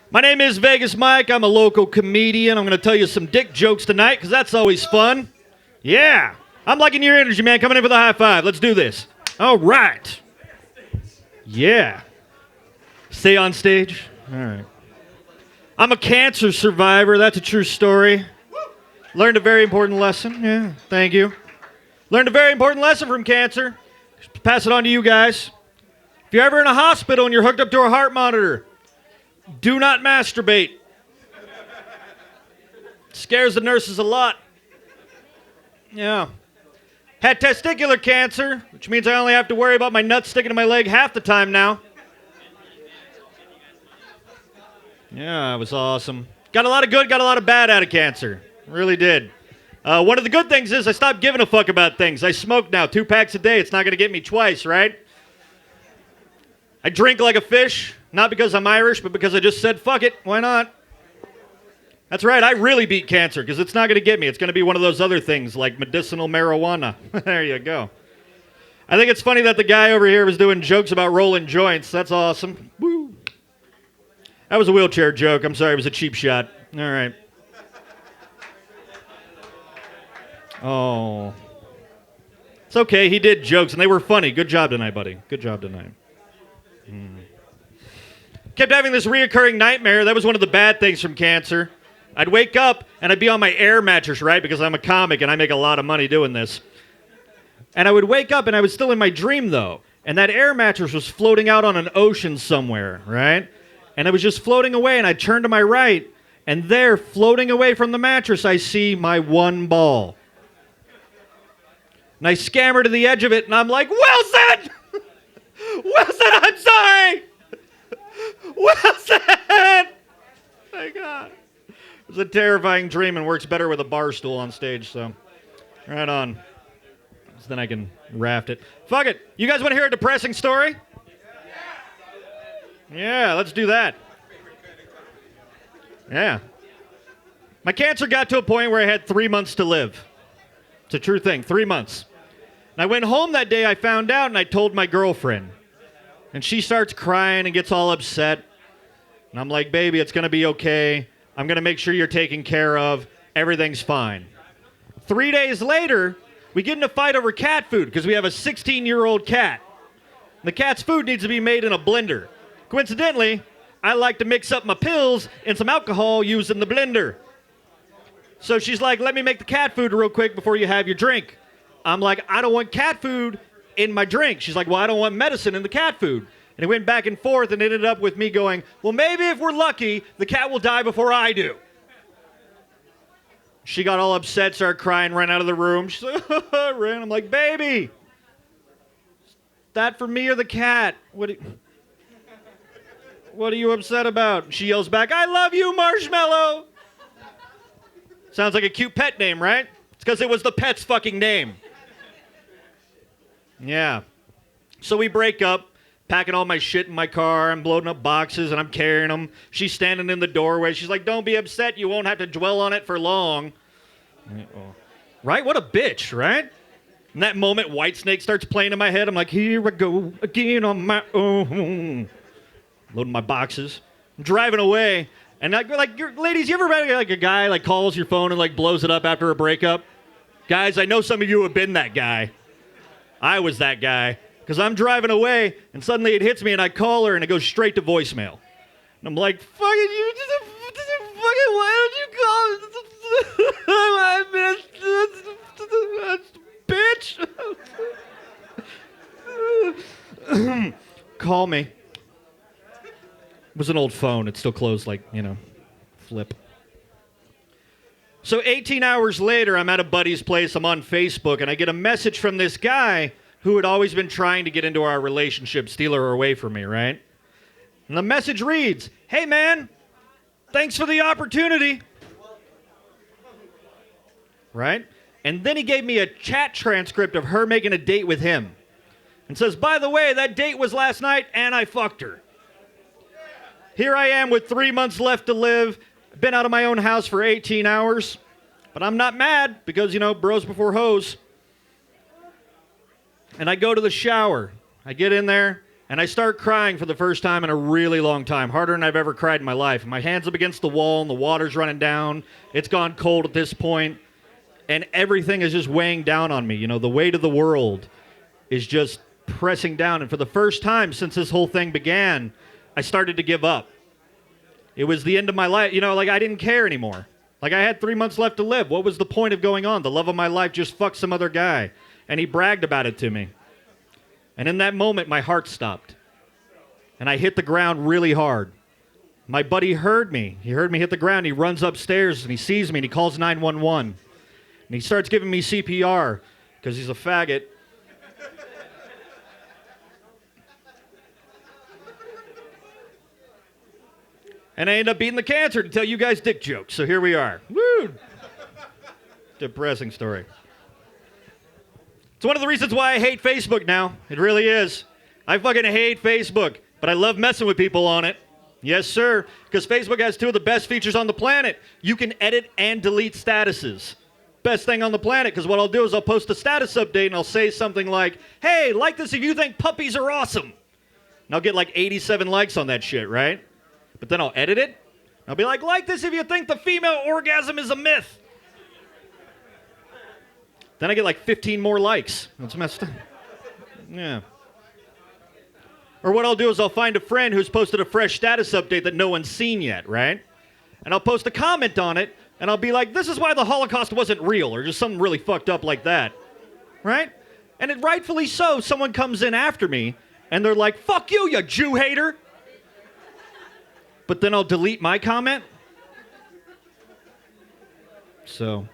My name is Vegas Mike. I'm a local comedian. I'm going to tell you some dick jokes tonight because that's always fun. Yeah. I'm liking your energy, man. Coming in for the high five. Let's do this. All right. Yeah. Stay on stage. All right. I'm a cancer survivor. That's a true story. Learned a very important lesson. Yeah. Thank you. Learned a very important lesson from cancer. Pass it on to you guys. If you're ever in a hospital and you're hooked up to a heart monitor, do not masturbate. Scares the nurses a lot. Yeah. Had testicular cancer, which means I only have to worry about my nuts sticking to my leg half the time now. Yeah, it was awesome. Got a lot of good, got a lot of bad out of cancer. Really did. One of the good things is I stopped giving a fuck about things. I smoke now, 2 packs a day. It's not going to get me twice, right? I drink like a fish, not because I'm Irish, but because I just said, fuck it, why not? That's right, I really beat cancer, because it's not going to get me. It's going to be one of those other things, like medicinal marijuana. There you go. I think it's funny that the guy over here was doing jokes about rolling joints. That's awesome. Woo. That was a wheelchair joke. I'm sorry, it was a cheap shot. All right. Oh. It's okay, he did jokes, and they were funny. Good job tonight, buddy. Good job tonight. Kept having this reoccurring nightmare. That was one of the bad things from cancer. I'd wake up and I'd be on my air mattress, right? Because I'm a comic and I make a lot of money doing this. And I would wake up and I was still in my dream though. And that air mattress was floating out on an ocean somewhere, right? And it was just floating away and I turned to my right and there, floating away from the mattress, I see my one ball. And I scammer to the edge of it and I'm like, Wilson! Wilson, I'm sorry! Wilson! My God. It was a terrifying dream and works better with a bar stool on stage, so right on. So then I can raft it. Fuck it. You guys want to hear a depressing story? Yeah, let's do that. Yeah. My cancer got to a point where I had 3 months to live. It's a true thing, 3 months. And I went home that day, I found out, and I told my girlfriend. And she starts crying and gets all upset. And I'm like, baby, it's going to be okay. I'm going to make sure you're taken care of. Everything's fine. 3 days later, we get in a fight over cat food because we have a 16-year-old cat. The cat's food needs to be made in a blender. Coincidentally, I like to mix up my pills and some alcohol using the blender. So she's like, let me make the cat food real quick before you have your drink. I'm like, I don't want cat food in my drink. She's like, well, I don't want medicine in the cat food. And it went back and forth and ended up with me going, well, maybe if we're lucky, the cat will die before I do. She got all upset, started crying, ran out of the room. She's like, ran. I'm like, baby, is that for me or the cat? What are you upset about? She yells back, I love you, Marshmallow. Sounds like a cute pet name, right? It's because it was the pet's fucking name. Yeah. So we break up, packing all my shit in my car. I'm loading up boxes and I'm carrying them. She's standing in the doorway. She's like, don't be upset. You won't have to dwell on it for long. Right? What a bitch, right? In that moment, Whitesnake starts playing in my head. I'm like, here I go again on my own. Loading my boxes. I'm driving away. And ladies, you ever had like a guy like calls your phone and like blows it up after a breakup? Guys, I know some of you have been that guy. I was that guy. Because I'm driving away, and suddenly it hits me, and I call her, and it goes straight to voicemail. And I'm like, fucking you, fucking, why don't you call? I missed, bitch. Call me. It was an old phone. It's still closed, like, flip. So 18 hours later, I'm at a buddy's place. I'm on Facebook, and I get a message from this guy who had always been trying to get into our relationship, steal her away from me, right? And the message reads, hey, man, thanks for the opportunity. Right? And then he gave me a chat transcript of her making a date with him. And says, by the way, that date was last night, and I fucked her. Here I am with 3 months left to live. Been out of my own house for 18 hours. But I'm not mad because, bros before hoes. And I go to the shower. I get in there. And I start crying for the first time in a really long time, harder than I've ever cried in my life. My hand's up against the wall and the water's running down. It's gone cold at this point, and everything is just weighing down on me. You know, the weight of the world is just pressing down. And for the first time since this whole thing began, I started to give up. It was the end of my life. You know, like I didn't care anymore. Like I had 3 months left to live. What was the point of going on? The love of my life just fucked some other guy. And he bragged about it to me. And in that moment, my heart stopped. And I hit the ground really hard. My buddy heard me. He heard me hit the ground. He runs upstairs and he sees me and he calls 911. And he starts giving me CPR because he's a faggot. And I end up beating the cancer to tell you guys dick jokes. So here we are. Woo! Depressing story. It's one of the reasons why I hate Facebook now. It really is. I fucking hate Facebook, but I love messing with people on it. Yes, sir. Because Facebook has two of the best features on the planet. You can edit and delete statuses. Best thing on the planet, because what I'll do is I'll post a status update and I'll say something like, hey, like this if you think puppies are awesome. And I'll get like 87 likes on that shit, right? But then I'll edit it. I'll be like this if you think the female orgasm is a myth. Then I get like 15 more likes. That's messed up. Yeah. Or what I'll do is I'll find a friend who's posted a fresh status update that no one's seen yet, right? And I'll post a comment on it, and I'll be like, this is why the Holocaust wasn't real, or just something really fucked up like that. Right? And it rightfully so, someone comes in after me, and they're like, fuck you, you Jew hater. But then I'll delete my comment. So,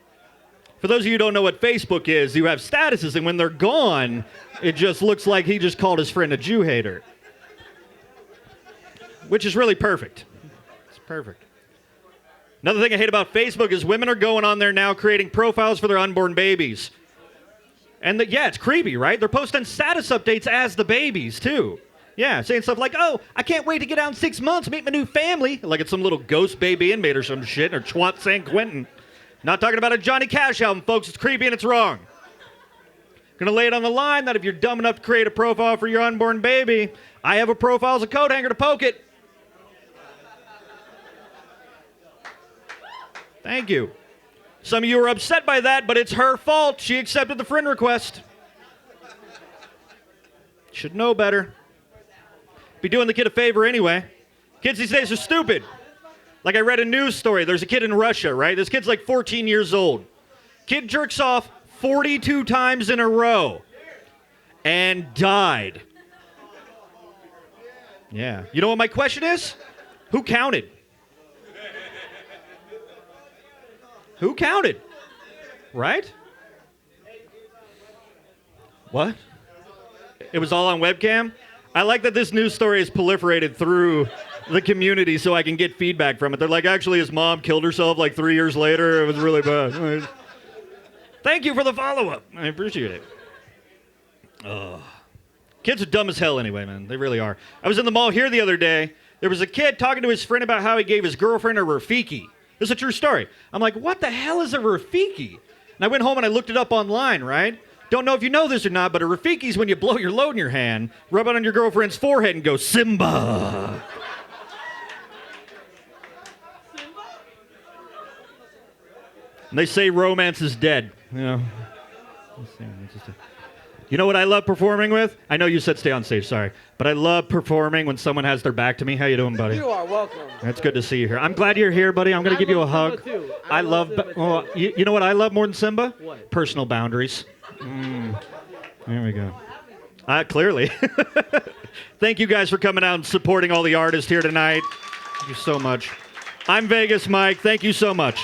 for those of you who don't know what Facebook is, you have statuses, and when they're gone, it just looks like he just called his friend a Jew hater. Which is really perfect. It's perfect. Another thing I hate about Facebook is women are going on there now creating profiles for their unborn babies. And yeah, it's creepy, right? They're posting status updates as the babies, too. Yeah, saying stuff like, oh, I can't wait to get out in 6 months, meet my new family. Like it's some little ghost baby inmate or some shit, or Twant San Quentin. Not talking about a Johnny Cash album, folks. It's creepy and it's wrong. Gonna lay it on the line that if you're dumb enough to create a profile for your unborn baby, I have a profile as a coat hanger to poke it. Thank you. Some of you are upset by that, but it's her fault. She accepted the friend request. Should know better. Be doing the kid a favor anyway. Kids these days are stupid. Like I read a news story. There's a kid in Russia, right? This kid's like 14 years old. Kid jerks off 42 times in a row and died. Yeah. You know what my question is? Who counted? Who counted? Right? What? It was all on webcam? I like that this news story is proliferated through the community so I can get feedback from it. They're like, actually, his mom killed herself like 3 years later. It was really bad. Thank you for the follow-up. I appreciate it. Kids are dumb as hell anyway, man. They really are. I was in the mall here the other day. There was a kid talking to his friend about how he gave his girlfriend a Rafiki. This is a true story. I'm like, what the hell is a Rafiki? And I went home and I looked it up online, right? Don't know if you know this or not, but a Rafiki is when you blow your load in your hand, rub it on your girlfriend's forehead and go, Simba. And they say romance is dead. You know. You know what I love performing with? I know you said stay on stage, sorry. But I love performing when someone has their back to me. How you doing, buddy? You are welcome. It's good to see you here. I'm glad you're here, buddy. I'm going to give you a hug. Too. I love you know what I love more than Simba? What? Personal boundaries. There we go. Clearly. Thank you guys for coming out and supporting all the artists here tonight. Thank you so much. I'm Vegas Mike. Thank you so much.